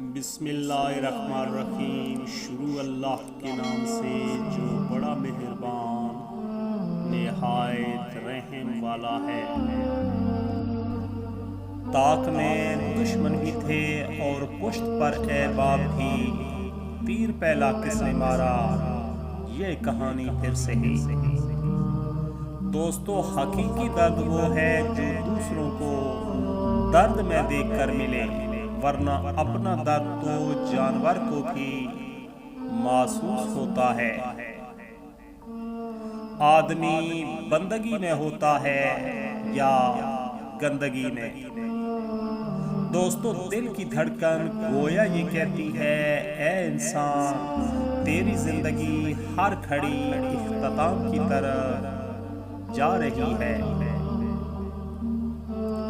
بسم اللہ الرحمن الرحیم۔ شروع اللہ کے نام سے جو بڑا مہربان نہایت رحم والا ہے۔ طاق میں دشمن بھی تھے اور پشت پر احباب بھی، تیر پہلا کس نے مارا یہ کہانی پھر سے ہی۔ دوستو، حقیقی درد وہ ہے جو دوسروں کو درد میں دیکھ کر ملے، ورنہ اپنا درد تو جانور کو بھی محسوس ہوتا ہے۔ آدمی بندگی میں ہوتا ہے یا گندگی میں؟ دوستو، دل کی دھڑکن گویا یہ کہتی ہے، اے انسان، تیری زندگی ہر گھڑی اختتام کی طرف جا رہی ہے۔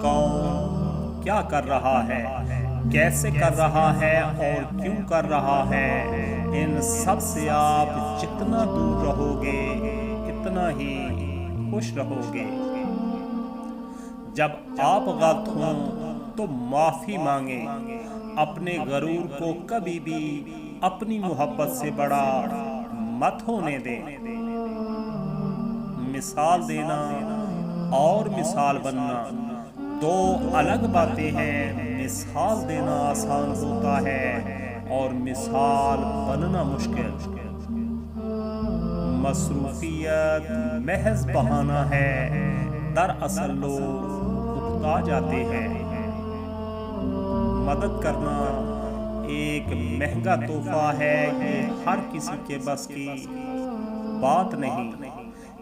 کون کیا کر رہا ہے، کیسے کر رہا ہے اور کیوں کر رہا ہے، ان سب سے آپ جتنا دور رہو گے اتنا ہی خوش رہو گے۔ جب آپ غلط ہوں تو معافی مانگیں، اپنے غرور کو کبھی بھی اپنی محبت سے بڑا مت ہونے دیں۔ مثال دینا اور مثال بننا دو الگ باتیں ہیں۔ مثال دینا آسان ہوتا ہے اور مثال بننا مشکل۔ مصروفیت محض بہانہ ہے، دراصل لوگ اکتا جاتے ہیں۔ مدد کرنا ایک مہنگا تحفہ ہے، یہ ہر کسی کے بس کی بات نہیں۔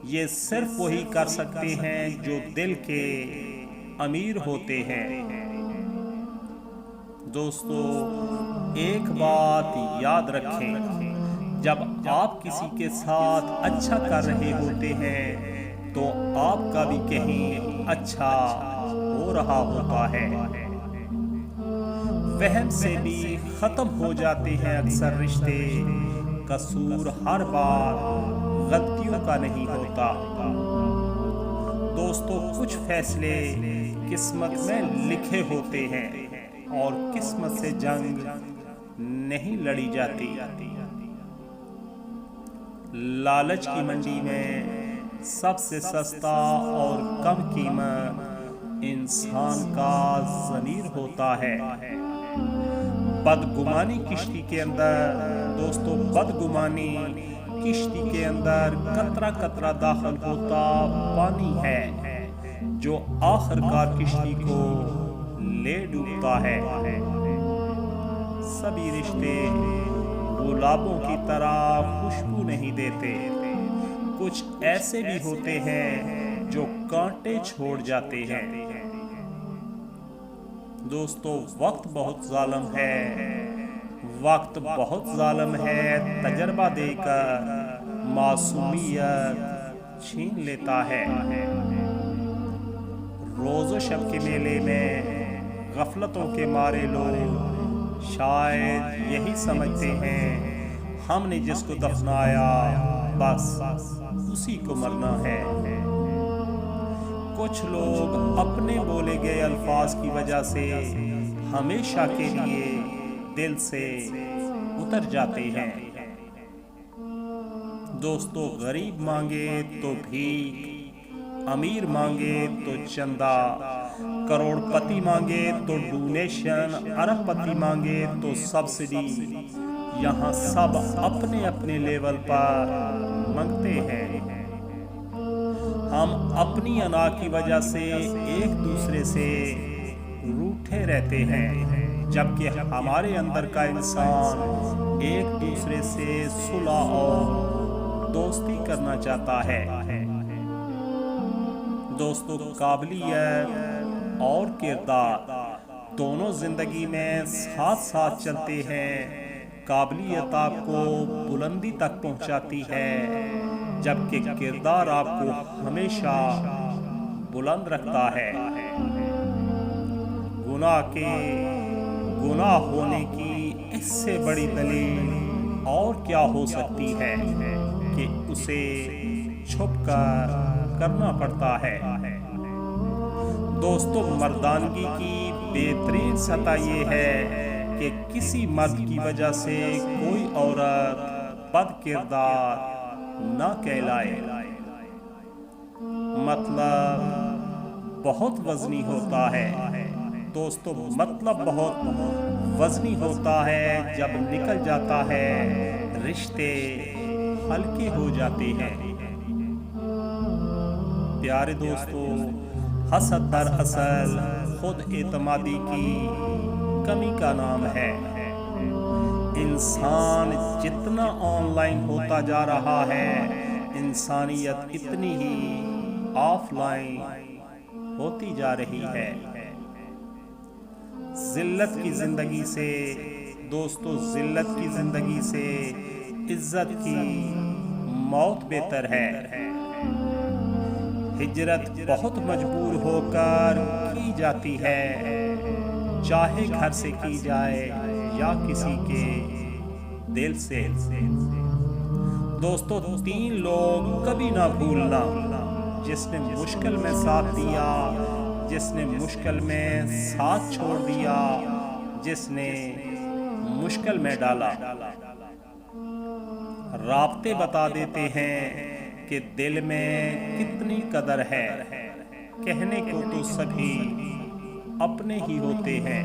یہ صرف وہی کر سکتے ہیں جو دل کے امیر ہوتے ہیں۔ دوستو، ایک بات یاد رکھیں، جب آپ کسی کے ساتھ اچھا کر رہے ہوتے ہیں تو آپ کا بھی کہیں اچھا ہو رہا ہوتا ہے۔ وہم سے بھی ختم ہو جاتے ہیں اکثر رشتے، قصور ہر بار غلطیوں کا نہیں ہوتا۔ دوستو، کچھ فیصلے قسمت میں لکھے ہوتے ہیں اور قسمت سے جنگ نہیں لڑی جاتی۔ لالچ کی منڈی میں سب سے سستا اور کم قیمت انسان کا ضمیر ہوتا ہے۔ بدگمانی کشتی کے اندر، دوستو، بدگمانی کشتی کے اندر قطرہ قطرہ داخل ہوتا پانی ہے جو آخر کار کشتی کو لے ڈوبتا ہے۔ سبھی رشتے گلابوں کی طرح خوشبو نہیں دیتے، کچھ ایسے بھی ہوتے ہیں جو کانٹے چھوڑ جاتے ہیں۔ دوستو، وقت بہت ظالم ہے، وقت بہت ظالم ہے، تجربہ دے کر معصومیت چھین لیتا ہے۔ روز و شب کے میلے میں غفلتوں کے مارے لوگ شاید یہی سمجھتے ہیں، ہم نے جس کو دفنایا بس اسی کو مرنا ہے۔ کچھ لوگ اپنے بولے گئے الفاظ کی وجہ سے ہمیشہ کے لیے دل سے اتر جاتے ہیں۔ دوستو، غریب مانگے تو بھیک، امیر مانگے تو چندہ، کروڑ پتی مانگے تو ڈونیشن، ارب پتی مانگے تو سبسڈی، یہاں سب اپنے اپنے لیول پر مانگتے ہیں۔ ہم اپنی انا کی وجہ سے ایک دوسرے سے روٹھے رہتے ہیں، جبکہ ہمارے اندر کا انسان ایک دوسرے سے صلح اور دوستی کرنا چاہتا ہے۔ دوستو، قابلیت اور کردار دونوں زندگی میں ساتھ ساتھ چلتے ہیں۔ قابلیت آپ کو بلندی تک پہنچاتی ہے، جبکہ کردار آپ کو ہمیشہ بلند رکھتا ہے۔ گناہ ہونے کی اس سے بڑی دلیل اور کیا ہو سکتی ہے کہ اسے چھپ کر کرنا پڑتا ہے۔ دوستو، مردانگی کی بہترین سطح یہ ہے کہ کسی مرد کی وجہ سے کوئی عورت بد کردار نہ کہلائے۔ مطلب بہت وزنی ہوتا ہے دوستو، مطلب بہت وزنی ہوتا ہے، جب نکل جاتا ہے رشتے ہلکے ہو جاتے ہیں۔ پیارے دوستو، حسد دراصل خود اعتمادی کی کمی کا نام ہے۔ انسان جتنا آن لائن ہوتا جا رہا ہے، انسانیت اتنی ہی آف لائن ہوتی جا رہی ہے۔ ذلت کی زندگی سے دوستو، ذلت کی زندگی سے عزت کی موت بہتر ہے۔ ہجرت بہت مجبور ہو کر کی جاتی ہے، چاہے گھر سے کی جائے یا کسی کے دل سے۔ دوستو، 3 لوگ کبھی نہ بھولنا، جس نے مشکل میں ساتھ دیا، جس نے مشکل میں ساتھ چھوڑ دیا، جس نے مشکل میں ڈالا۔ رابطے بتا دیتے ہیں کہ دل میں کتنی قدر ہے، کہنے کو تو سبھی اپنے ہی ہوتے ہیں۔